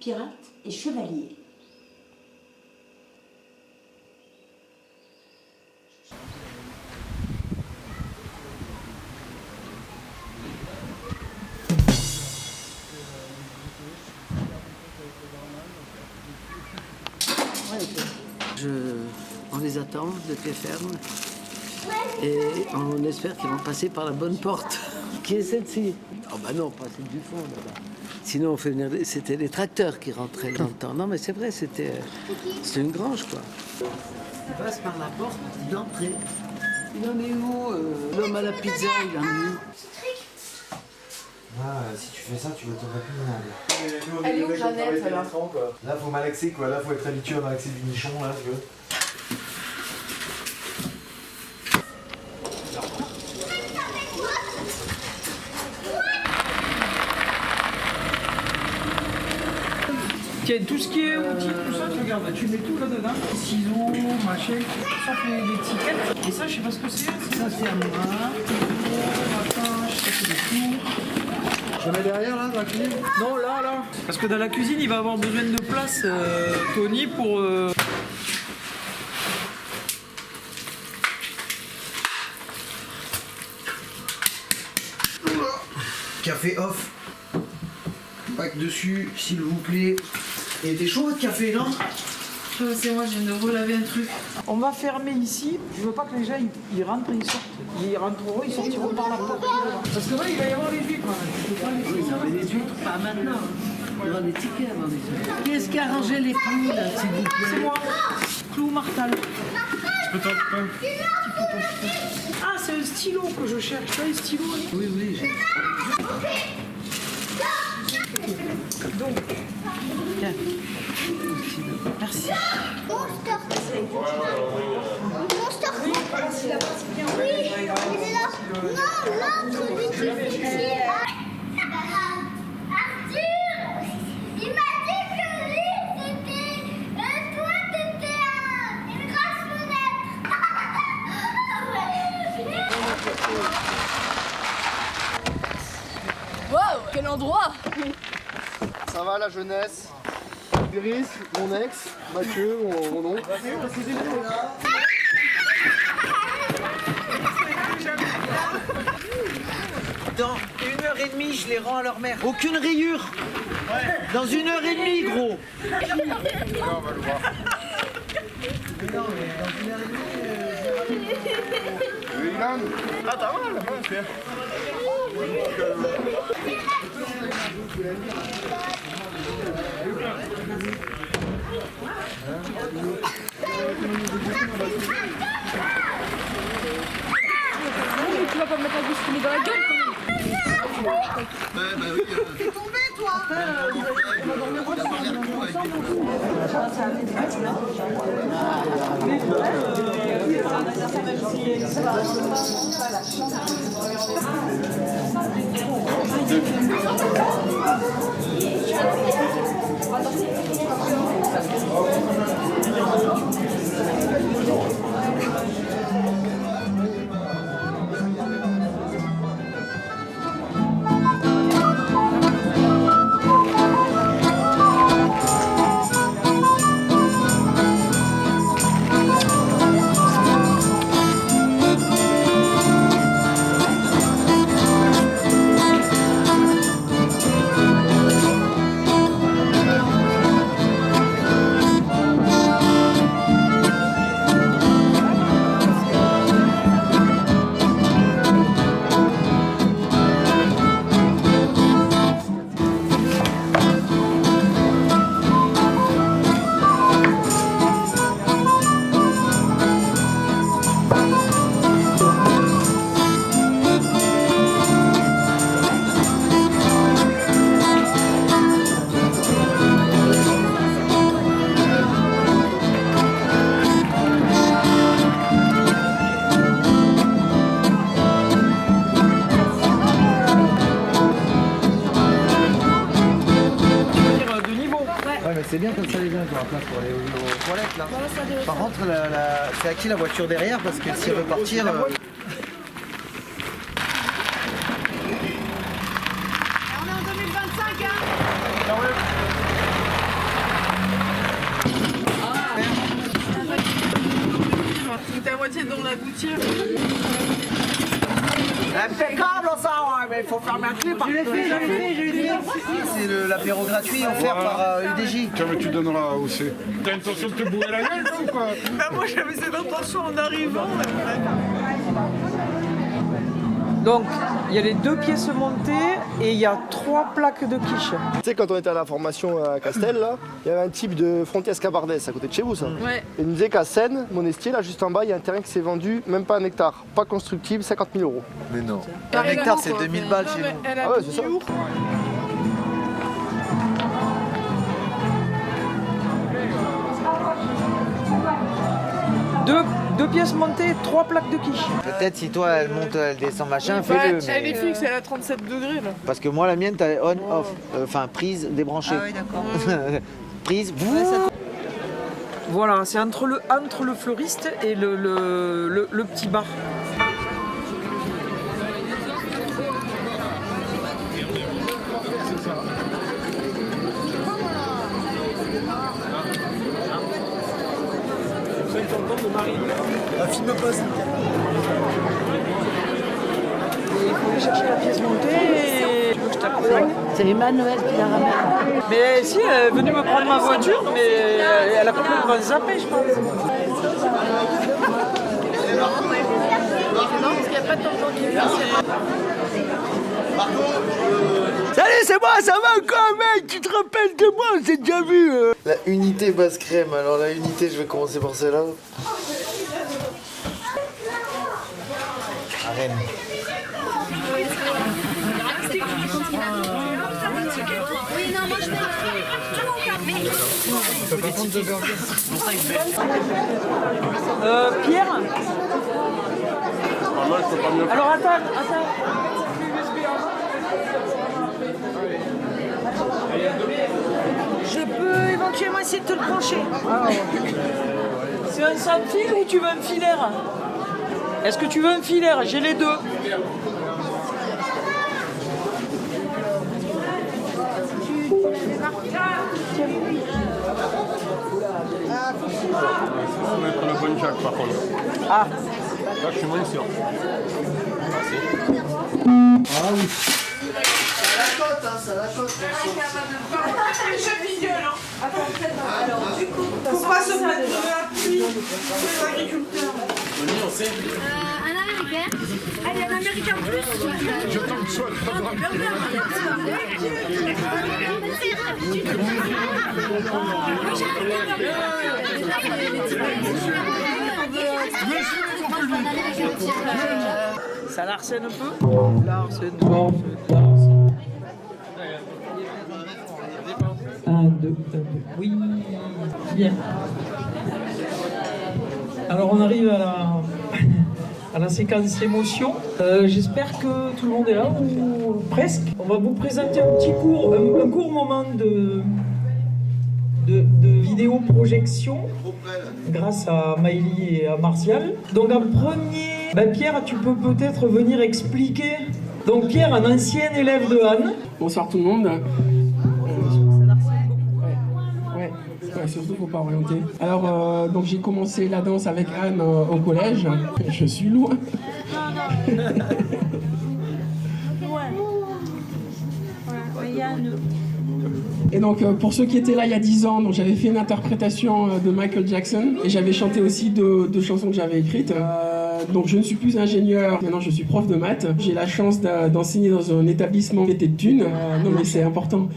pirate et chevalier. On les attend de pied ferme et on espère qu'ils vont passer par la bonne porte. Qui est celle-ci? Oh bah non, pas celle du fond là-bas. Sinon, on fait venir c'était les tracteurs qui rentraient dans le temps. Non mais c'est vrai, c'était une grange quoi. Il passe par la porte d'entrée. Il en est où l'homme à la pizza, il en est où? Ah, si tu fais ça, tu vas te répondre. Elle est où Jeannette alors? Là, faut malaxer quoi. Là, faut être habitué à malaxer du nichon là, tu vois. Tiens, tout ce qui est outils, tout ça, tu regardes, tu mets tout là-dedans, ciseaux, machin, ça fait des étiquettes. Et ça, je sais pas ce que c'est. Ça, c'est un bras, attache, ça c'est des clous. Je mets derrière là, dans la cuisine? Non, là. Parce que dans la cuisine, il va avoir besoin de place, Tony, pour... Café off. Pack dessus, s'il vous plaît. Il était chaud votre café, non? C'est moi, je viens de relaver un truc. On va fermer ici. Je veux pas que les gens ils rentrent et ils sortent. Ils rentreront, ils sortiront par la porte. Parce que là, il va y avoir les huîtres. Mais les huîtres, pas maintenant. Il y aura des tickets avant les huîtres. Qui est-ce qui a rangé les clous là, s'il vous plaît? C'est moi. Clou Martal. Je peux t'en Ah, c'est un stylo que je cherche. Tu as un stylo? Oui, oui. Donc, Tiens. merci. Monster. Oui, il est là. Non, l'autre, lui qui fait Arthur, il m'a dit que lui, c'était... toi, t'étais une grosse fenêtre. Wow, quel endroit! Ça va la jeunesse? Iris, mon ex, Mathieu, mon oncle. Dans 1h30, je les rends à leur mère. Aucune rayure. Dans 1h30, gros. Là, on va le voir. Mais non, mais dans 1h30, Oui, Ilan. Ah, t'as mal, là, frère. Tu vas pas me mettre la bouche qui met dans la gueule T'es tombé, toi. C'est bien comme ça les gens, ils ont la place pour aller aux toilettes là. Par contre, c'est à qui la voiture derrière? Parce que s'il veut partir... On est en 2025, hein. c'est dans la gouttière. Impeccable ça, ouais, mais il faut faire ma clé par contre. C'est l'apéro gratuit offert par UDJ. Tiens, mais tu donneras aussi. T'as l'intention de te bourrer la gueule, toi, ou quoi? Moi j'avais cette intention en arrivant. Donc, il y a les 2 pièces montées et il y a 3 plaques de quiche. Tu sais, quand on était à la formation à Castel, là, il y avait un type de Frontiers Cabardès à côté de chez vous, ça. Ouais. Et il nous disait qu'à Seine, Monestier, là, juste en bas, il y a un terrain qui s'est vendu, même pas un hectare, pas constructible, 50 000 €. Mais non. Un hectare, c'est 2000 balles chez nous. Ah ouais, c'est ça. Deux pièces montées, 3 plaques de quiche. Peut-être si toi elle monte, elle descend machin, fais-le. Elle est Mais... fixe, elle a 37 degrés là. Parce que moi la mienne t'as on-off, enfin prise débranchée. Ah oui, d'accord. Prise, Voilà, c'est entre le fleuriste et le petit bar. Filme pas, s'il te plaît. Il faut aller chercher la pièce montée et tu veux que je t'accompagne? C'est Emmanuel qui la ramène. Mais si, elle est venue me prendre ma voiture, mais elle a complètement zappé, je pense. Non, parce qu'il n'y a pas de temps qui passe. Salut, c'est moi, ça va quoi, mec? Tu te rappelles de moi? On s'est déjà vu. La unité basse crème, alors la unité je vais commencer par celle-là. Arène. Oui, non, moi je vais Pierre? Alors attends. Je peux éventuellement essayer de te le brancher. C'est un sans fil ou tu veux un filaire? Est-ce que tu veux un filaire? J'ai les deux. On va mettre le bon jack par contre. Ah. Là, je suis moins sûr. Faut pas se mettre de la pluie, les agriculteurs. un américain. Allez, un américain plus. Je tombe soit Ça l'arsène un peu? L'arsène. 1, 2, oui, bien. Alors on arrive à la séquence émotion. J'espère que tout le monde est là, ou presque. On va vous présenter un petit court, un court moment de vidéo projection grâce à Maëlie et à Martial. Donc en premier, Pierre, tu peux peut-être venir expliquer. Donc Pierre, un ancien élève de Anne. Bonsoir tout le monde. Ouais, surtout faut pas orienter. Alors donc j'ai commencé la danse avec Anne au collège. Je suis loin. Et donc pour ceux qui étaient là il y a 10 ans, donc j'avais fait une interprétation de Michael Jackson et j'avais chanté aussi deux chansons que j'avais écrites. Donc je ne suis plus ingénieur, maintenant je suis prof de maths. J'ai la chance d'enseigner dans un établissement qui était de Thunes. Non mais c'est important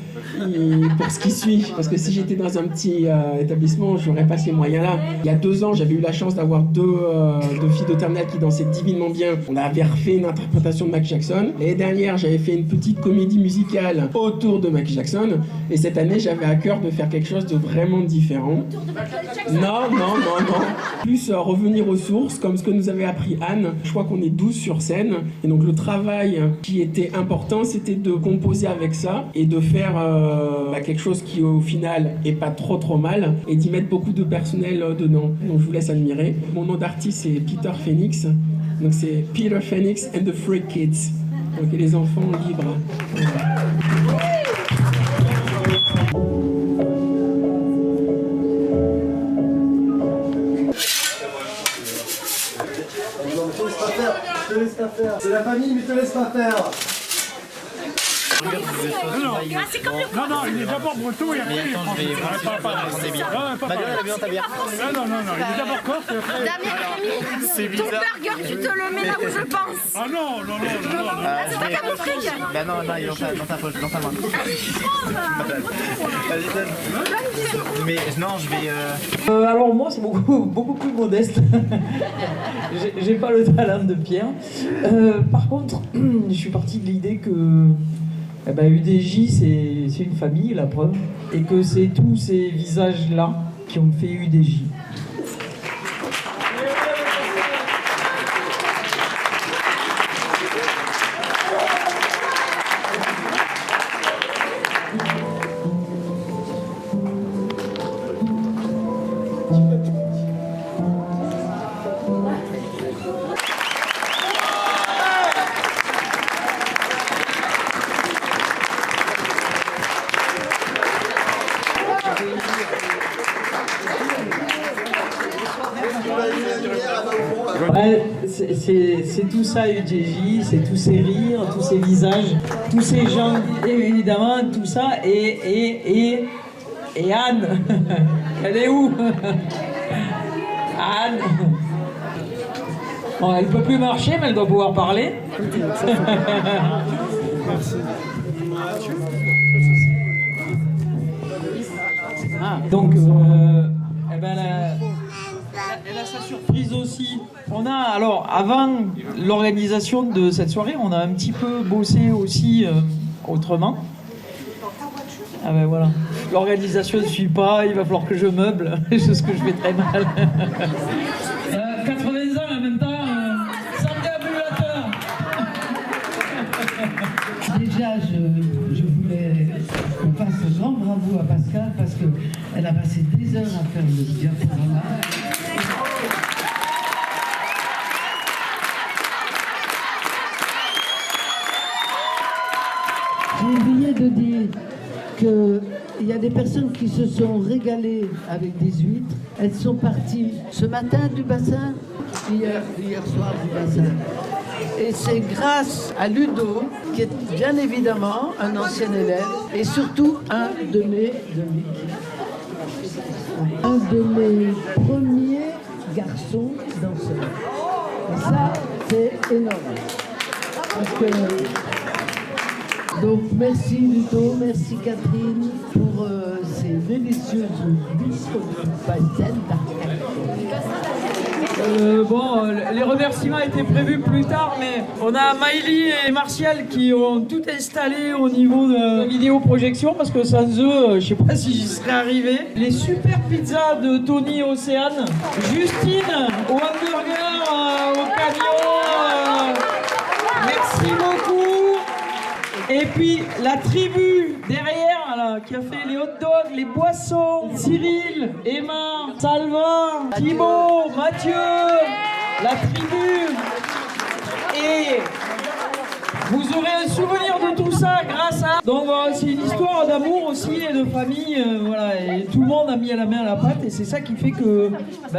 pour ce qui suit, parce que si j'étais dans un petit établissement, j'aurais pas ces moyens-là. Il y a 2 ans, j'avais eu la chance d'avoir deux filles de terminale qui dansaient divinement bien. On avait refait une interprétation de Michael Jackson. L'année dernière, j'avais fait une petite comédie musicale autour de Michael Jackson. Et cette année, j'avais à cœur de faire quelque chose de vraiment différent. Non. Plus revenir aux sources, comme ce que nous avait appris Anne. Je crois qu'on est 12 sur scène. Et donc le travail qui était important, c'était de composer avec ça et de faire quelque chose qui au final est pas trop mal et d'y mettre beaucoup de personnel dedans. Donc je vous laisse admirer. Mon nom d'artiste c'est Peter Phoenix. Donc c'est Peter Phoenix and the Free Kids. Donc les enfants libres. faire. C'est la famille, mais te laisse pas faire. Non, non, il est d'abord breton et après il est français. Non, il est d'abord corse et après... C'est bizarre. Ton burger, tu te le mets là où je pense. Ah non. C'est pas comme fric. Bah non, il est dans ta poche, dans ta main. Vas-y, donne. Mais non, je vais... Alors moi, c'est beaucoup plus modeste. J'ai pas le talent de Pierre. Par contre, je suis parti de l'idée que UDJ, c'est une famille, la preuve, et que c'est tous ces visages-là qui ont fait UDJ. C'est tout ça UDJ, c'est tous ces rires, tous ces visages, tous ces gens, évidemment, tout ça, et Anne, elle est où? Anne, bon, elle peut plus marcher, mais elle doit pouvoir parler. Donc, elle a sa surprise aussi. On a, alors, avant l'organisation de cette soirée, on a un petit peu bossé aussi autrement. Ah ben voilà. L'organisation ne suit pas, il va falloir que je meuble, c'est ce que je fais très mal. 80 ans en même temps, sans déambulateur. Déjà, je voulais qu'on fasse un grand bravo à Pascal parce qu'elle a passé des heures à faire le diaporama. J'ai oublié de dire qu'il y a des personnes qui se sont régalées avec des huîtres. Elles sont parties ce matin du bassin, hier soir du bassin. Et c'est grâce à Ludo, qui est bien évidemment un ancien élève, et surtout un de mes premiers garçons danseurs. Et ça, c'est énorme. Parce que... Donc merci Ludo, merci Catherine pour ces délicieuses les remerciements étaient prévus plus tard, mais on a Maïli et Martial qui ont tout installé au niveau de la vidéoprojection parce que sans eux, je sais pas si j'y serais arrivé. Les super pizzas de Tony Océane, Justine au hamburger, au camion, merci beaucoup. Et puis la tribu derrière là, qui a fait les hot dogs, les boissons, Cyril, Emma, Salva, Thibaut, Mathieu, la tribu. Et vous aurez un souvenir de tout ça grâce à... Donc c'est une histoire d'amour aussi et de famille, voilà, et tout le monde a mis la main à la pâte et c'est ça qui fait que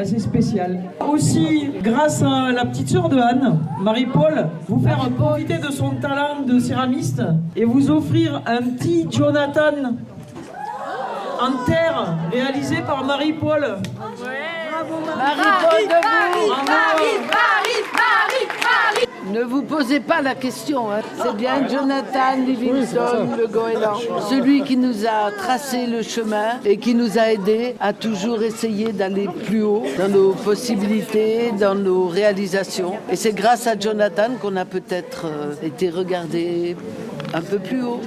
c'est spécial. Aussi, grâce à la petite sœur de Anne, Marie-Paul, vous faire profiter de son talent de céramiste et vous offrir un petit Jonathan en terre réalisé par Marie-Paul. Marie-Paul debout. Marie. Ne vous posez pas la question, hein. C'est bien Jonathan Livingston, le goéland, celui qui nous a tracé le chemin et qui nous a aidés à toujours essayer d'aller plus haut dans nos possibilités, dans nos réalisations. Et c'est grâce à Jonathan qu'on a peut-être été regardé un peu plus haut.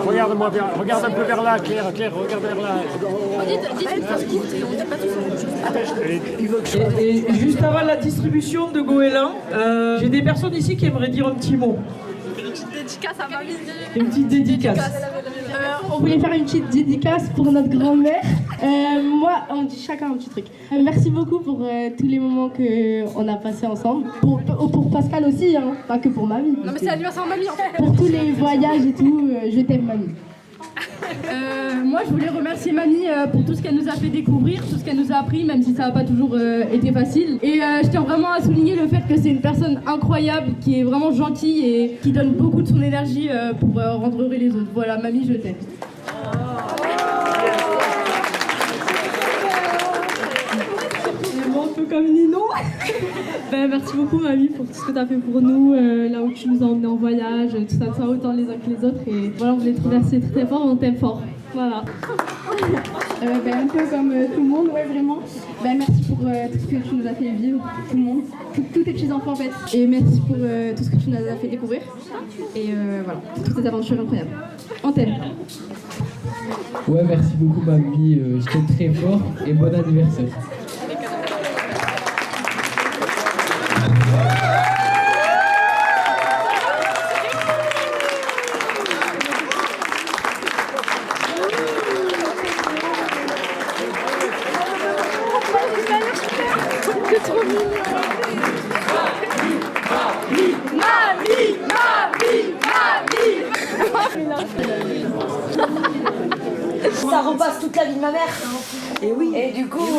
Regarde-moi bien, regarde un peu vers là, Claire, regarde vers là. Et juste avant la distribution de goéland, j'ai des personnes ici qui aimeraient dire un petit mot. Une petite dédicace à Marie. Une petite dédicace. On voulait faire une petite dédicace pour notre grand-mère. Moi, on dit chacun un petit truc. Merci beaucoup pour tous les moments qu'on a passés ensemble. Pour Pascal aussi, hein, pas que pour mamie. Non mais c'est l'anniversaire de mamie en fait. Pour tous les voyages et tout, je t'aime mamie. Moi, je voulais remercier Mamie pour tout ce qu'elle nous a fait découvrir, tout ce qu'elle nous a appris, même si ça n'a pas toujours été facile. Et je tiens vraiment à souligner le fait que c'est une personne incroyable, qui est vraiment gentille et qui donne beaucoup de son énergie pour rendre heureux les autres. Voilà, Mamie, je t'aime. Un peu comme Ninon. Merci beaucoup Mamie pour tout ce que tu as fait pour nous, là où tu nous as emmenés en voyage, tout ça, autant les uns que les autres. Et voilà, on voulait te remercier très fort, on t'aime fort. Voilà. Un peu comme tout le monde, ouais vraiment. Merci pour tout ce que tu nous as fait vivre, tout le monde, tous tes petits enfants en fait. Et merci pour tout ce que tu nous as fait découvrir. Et voilà, toutes ces aventures incroyables. On t'aime. Ouais, merci beaucoup Mamie, je t'aime très fort et bon anniversaire. Ça repasse toute la vie de ma mère. Et oui. Et du coup.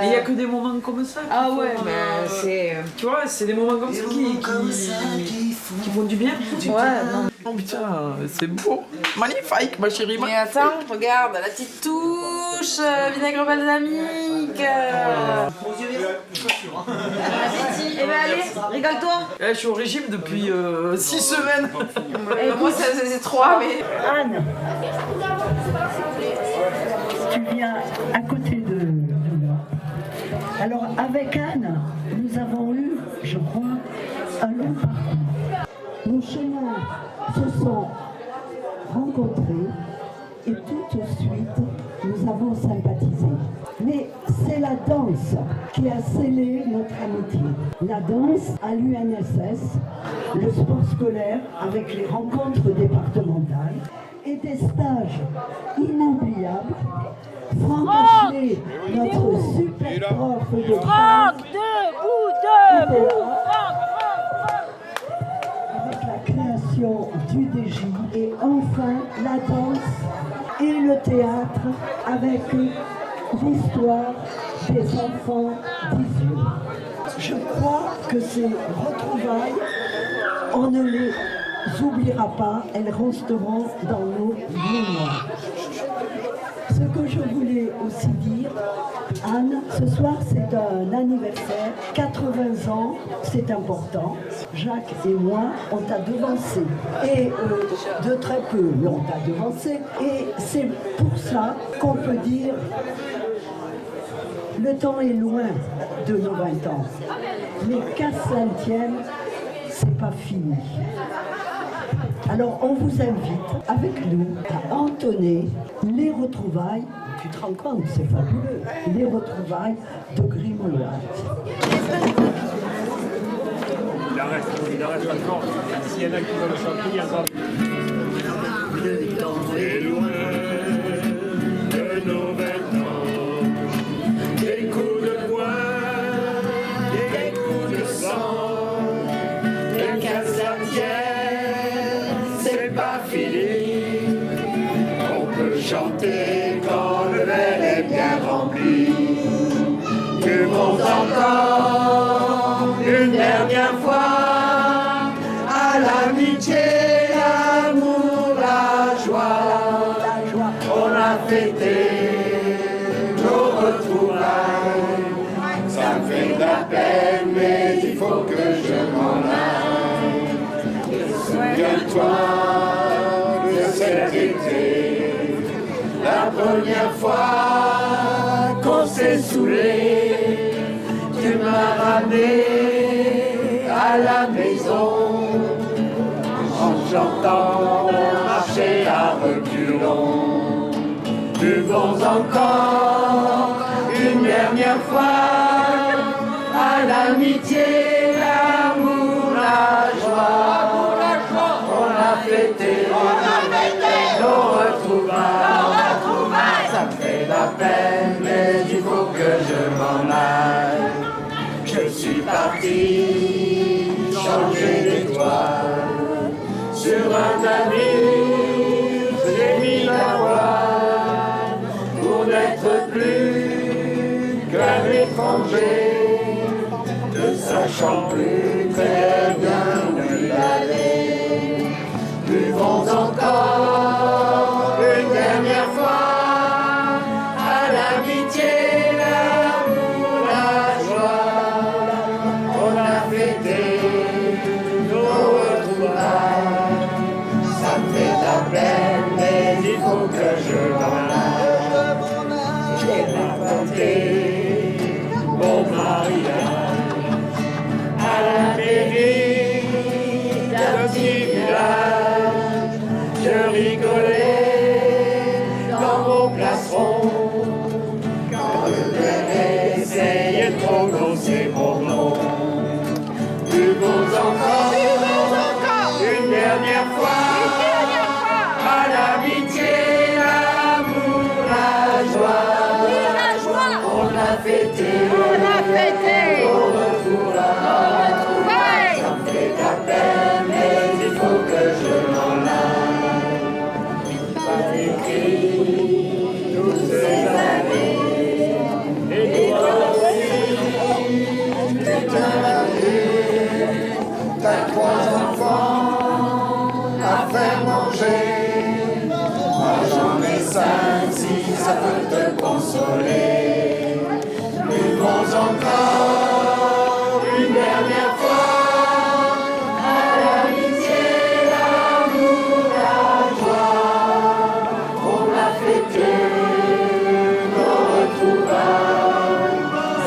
Mais il n'y a que des moments comme ça. Ah ouais, mais c'est. Tu vois, c'est des moments comme ça qui font du bien. Ouais, non. Oh putain, c'est beau. Magnifique, ma chérie. Mais attends, regarde, la petite touche, vinaigre balsamique. Eh ben allez, rigole-toi. Je suis au régime depuis 6 semaines. Moi, c'est 3, mais. Anne, tu viens à côté de moi. Alors, avec Anne, nous avons eu, je crois, un long parcours. Nos chemins se sont rencontrés et tout de suite, nous avons sympathisé. Mais c'est la danse qui a scellé notre amitié. La danse à l'UNSS, le sport scolaire avec les rencontres départementales et des stages inoubliables. Franck Ashley, notre super prof de Franck, debout, avec la création du DJ et enfin la danse et le théâtre avec l'histoire des enfants d'Isieux. Je crois que ces retrouvailles, on ne les oubliera pas, elles resteront dans nos mémoires. Ce que je voulais aussi dire, Anne, ce soir c'est un anniversaire, 80 ans, c'est important. Jacques et moi, on t'a devancé. Et de très peu, mais on t'a devancé. Et c'est pour ça qu'on peut dire, le temps est loin de nos 20 ans. Mais qu'à cela ne tienne, c'est pas fini. Alors on vous invite avec nous à entonner les retrouvailles, tu te rends compte, c'est fabuleux, les retrouvailles de Grimoloise. Il en reste encore. S'il y en a qui veulent chanter, il y a encore. Le temps est loin de nos vêtements, des coups de poing, des coups de sang, des casanières, c'est pas fini. On peut chanter quand le verre est bien rempli. Tu montes encore une dernière fois à l'amitié, l'amour, la joie. On a fêté nos retrouvailles. Ça me fait de la peine, mais il faut que je m'en aille. Souviens-toi de cet été, la première fois qu'on s'est saoulé. Tu m'as ramené à la maison en chantant, marcher à reculons. Buvons encore une dernière fois à l'amitié, l'amour, la joie. On a fêté nos retrouvailles. Ça me fait la peine, mais il faut que je m'en aille. Je suis parti changer d'étoile. Sur un navire, j'ai mis la voile. sachant plus très bien où il allait. Buvons encore une dernière fois à l'amitié, l'amour, la joie. On a fêté nos retrouvailles. Ça me fait de la peine, mais il faut que je m'en aille. J'ai raconté mon mariage à la mairie d'un petit village. Je rigolais dans mon plastron quand le père essayait de prononcer mon nom. Buvons encore une dernière fois à l'amitié, l'amour, la joie. On a fêté nos retrouvailles. Ça me fait de la peine, mais il faut que je m'en aille. Pas écrit toutes ces années, et toi aussi, t'as 3 enfants à faire manger. Moi j'en ai 5, si ça peut te consoler. Buvons encore une dernière fois à l'amitié, l'amour, la joie. On a fêté nos retrouvailles.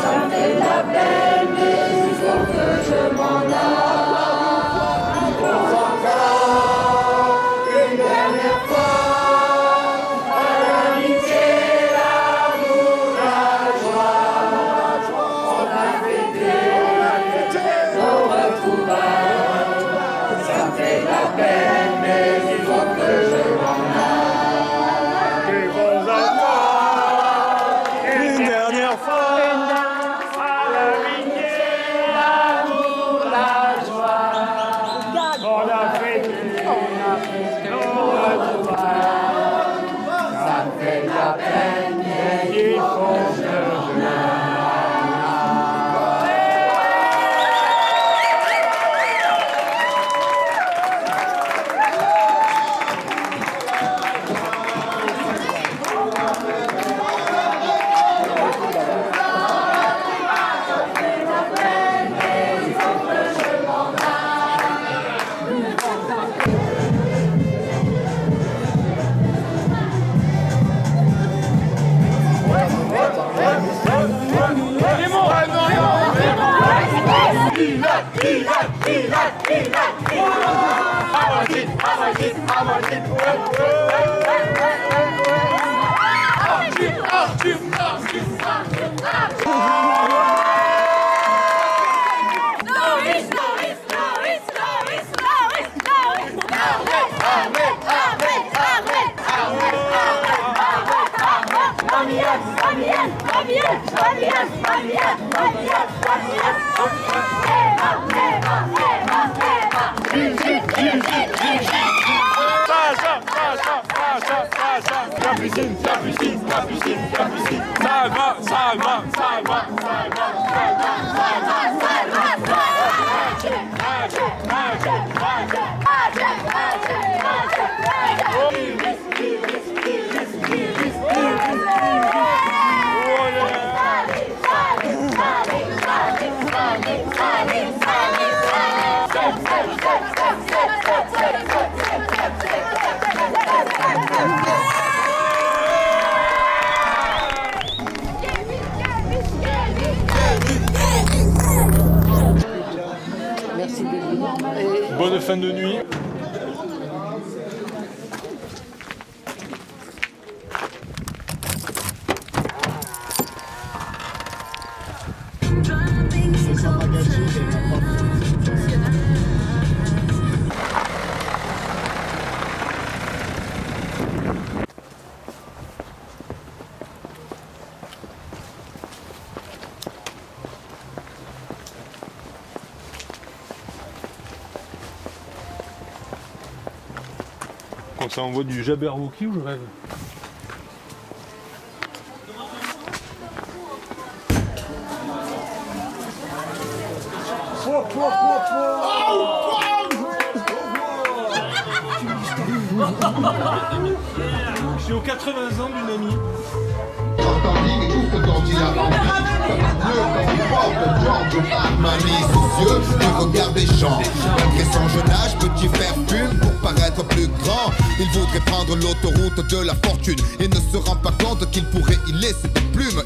Ça me fait de la peine, mais il faut que je m'en aille. Buvons encore une dernière fois à l'amitié, l'amour, la joie. On a fêté nos retrouvailles. Ça me fait de la peine, mais il faut que je m'en aille. Buvons encore une dernière fois à l'amitié, l'amour, la joie. On a fêté nos retrouvailles. Ça me fait de la peine, mais il faut que je m'en aille. Merci d'être venu. Bonne fin de nuit. Quand ça envoie du Jabberwocky ou je rêve? Je suis aux 80 ans d'une amie. Tandis que tout ce dont il a envie, comme une porte George Armani, soucieux du regard des gens. Malgré son jeune âge, petit frère fume pour paraître plus grand. Il voudrait prendre l'autoroute de la fortune et ne se rend pas compte qu'il pourrait y laisser des plumes.